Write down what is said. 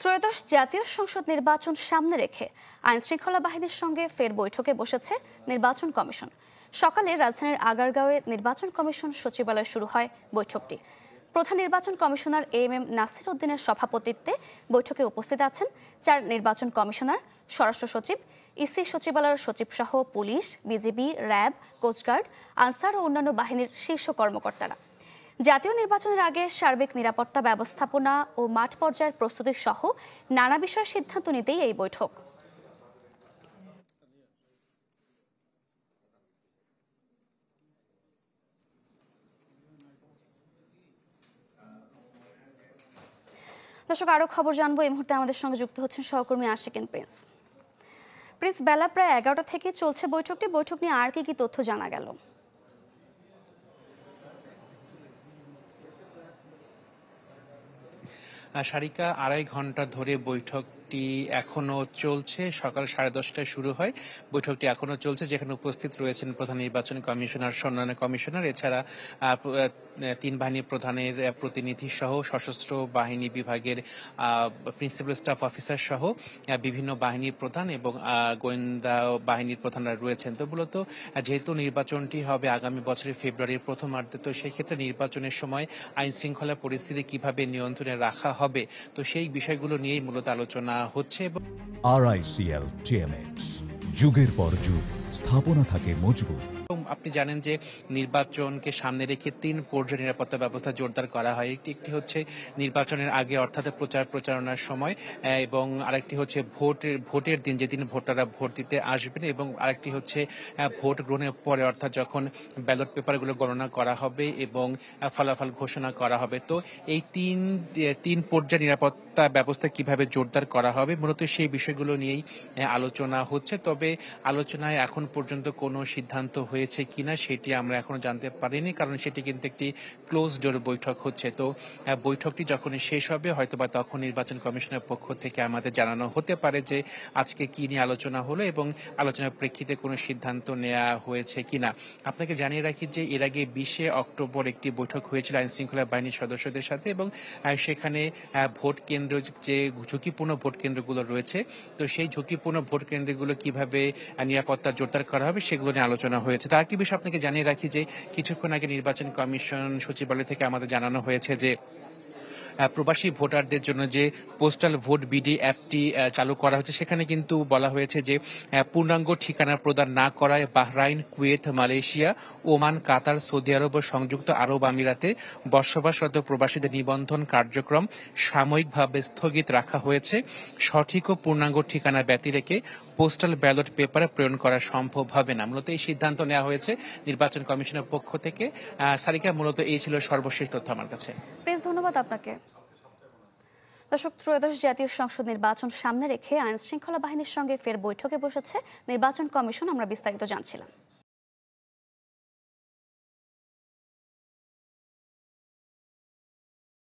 ত্রয়োদশ জাতীয় সংসদ নির্বাচন সামনে রেখে আইনশৃঙ্খলা বাহিনীর সঙ্গে ফের বৈঠকে বসেছে নির্বাচন কমিশন। সকালে রাজধানীর আগারগাঁওয়ে নির্বাচন কমিশন সচিবালয়ে শুরু হয় বৈঠকটি। প্রধান নির্বাচন কমিশনার এম নাসির উদ্দিনের সভাপতিত্বে বৈঠকে উপস্থিত আছেন 4 নির্বাচন কমিশনার, স্বরাষ্ট্র সচিব, ইসি সচিবালয়ের সচিব সহ police, BGB, RAB, coast guard, Ansar ও অন্যান্য বাহিনীর শীর্ষ কর্মকর্তারা। জাতীয় নির্বাচনের আগে সার্বিক নিরাপত্তা ব্যবস্থাপনা ও মাঠ পর্যায়ের প্রস্তুতি সহ নানা বিষয়ে সিদ্ধান্ত নিতেই এই বৈঠক। দর্শক, আরো খবর জানবো। এই মুহূর্তে আমাদের সঙ্গে যুক্ত হচ্ছেন সহকর্মী আশিকিন প্রিন্স। বেলা প্রায় 11টা থেকে চলছে বৈঠকটি। বৈঠক নিয়ে আর কি তথ্য জানা গেল? সারিকা, 2.5 ঘন্টা ধরে বৈঠকটি এখনো চলছে। সকাল 10:30টায় শুরু হয়। বৈঠকটি এখনো চলছে, যেখানে উপস্থিত রয়েছেন প্রধান নির্বাচন কমিশনার, অন্যান্য কমিশনার, এছাড়া 3 বাহিনী প্রধানের প্রতিনিধি সহ সশস্ত্র বাহিনী বিভাগের প্রিন্সিপাল স্টাফ অফিসার সহ বিভিন্ন বাহিনীর প্রধান এবং গোয়েন্দা বাহিনীর প্রধানরা রয়েছেন। তো মূলত যেহেতু নির্বাচনটি হবে আগামী বছরের ফেব্রুয়ারির প্রথমার্ধে, তো সেই ক্ষেত্রে নির্বাচনের সময় আইন শৃঙ্খলা পরিস্থিতি কিভাবে নিয়ন্ত্রণে রাখা হবে, তো সেই বিষয়গুলো নিয়েই মূলত আলোচনা হচ্ছে। RICL TMX, যুগের পর যুগ স্থাপনা থাকে মজবুত। আপনি জানেন যে নির্বাচনকে সামনে রেখে 3 পর্যায়ে নিরাপত্তা ব্যবস্থা জোরদার করা হয়। একটি হচ্ছে নির্বাচনের আগে, অর্থাৎ প্রচারণার সময়, এবং আরেকটি হচ্ছে ভোটের দিন, যেদিন ভোটাররা ভোট দিতে আসবেন, এবং আরেকটি হচ্ছে ভোট গ্রহণের পরে, অর্থাৎ যখন ব্যালট পেপারগুলো গণনা করা হবে এবং ফলাফল ঘোষণা করা হবে। তো এই তিন পর্যায়ে নিরাপত্তা ব্যবস্থা কিভাবে জোরদার করা হবে, মূলত সেই বিষয়গুলো নিয়েই আলোচনা হচ্ছে। তবে আলোচনায় এখন পর্যন্ত কোনো সিদ্ধান্ত হয়েছে কিনা সেটি আমরা এখনো জানতে পারিনি, কারণ সেটি কিন্তু একটি ক্লোজ ডোর বৈঠক হচ্ছে। তো বৈঠকটি যখন শেষ হবে, হয়তোবা তখন নির্বাচন কমিশনের পক্ষ থেকে আমাদের জানানো হতে পারে যে আজকে কি নিয়ে আলোচনা হলো এবং আলোচনার প্রেক্ষিতে কোনো সিদ্ধান্ত নেওয়া হয়েছে কিনা। আপনাকে জানিয়ে রাখি যে এর আগে 20 অক্টোবর একটি বৈঠক হয়েছিল আইন শৃঙ্খলা বাহিনীর সদস্যদের সাথে, এবং সেখানে ভোট কেন্দ্র, যে ঝুঁকিপূর্ণ ভোট কেন্দ্রগুলো রয়েছে, তো সেই ঝুঁকিপূর্ণ ভোট কেন্দ্রগুলো কিভাবে নিরাপত্তা জোরদার করা হবে সেগুলো নিয়ে আলোচনা হয়েছে। তার একটি বিষয় আপনাকে জানিয়ে রাখি যে কিছুক্ষণ আগে নির্বাচন কমিশন সচিবালয় থেকে আমাদের জানানো হয়েছে যে প্রবাসী ভোটারদের জন্য যে পোস্টাল ভোট বিডি অ্যাপটি চালু করা হচ্ছে, সেখানে কিন্তু বলা হয়েছে যে পূর্ণাঙ্গ ঠিকানা প্রদান না করায় বাহরাইন, কুয়েত, মালয়েশিয়া, ওমান, কাতার, সৌদি আরব ও সংযুক্ত আরব আমিরাতে বসবাসরত প্রবাসীদের নিবন্ধন কার্যক্রম সাময়িকভাবে স্থগিত রাখা হয়েছে। সঠিক ও পূর্ণাঙ্গ ঠিকানা ব্যতি রেখে পোস্টাল ব্যালট পেপারে প্রেরণ করা সম্ভব হবে না। মূলত এই সিদ্ধান্ত নেওয়া হয়েছে নির্বাচন কমিশনের পক্ষ থেকে। সারিকা, মূলত এই ছিল সর্বশেষ তথ্য আমার কাছে। ধন্যবাদ আপনাকে। দর্শক, ত্রয়োদশ জাতীয় সংসদ নির্বাচন সামনে রেখে আইন শৃঙ্খলা বাহিনীর সঙ্গে ফের বৈঠকে বসেছে নির্বাচন কমিশন। আমরা বিস্তারিত জানছিলাম।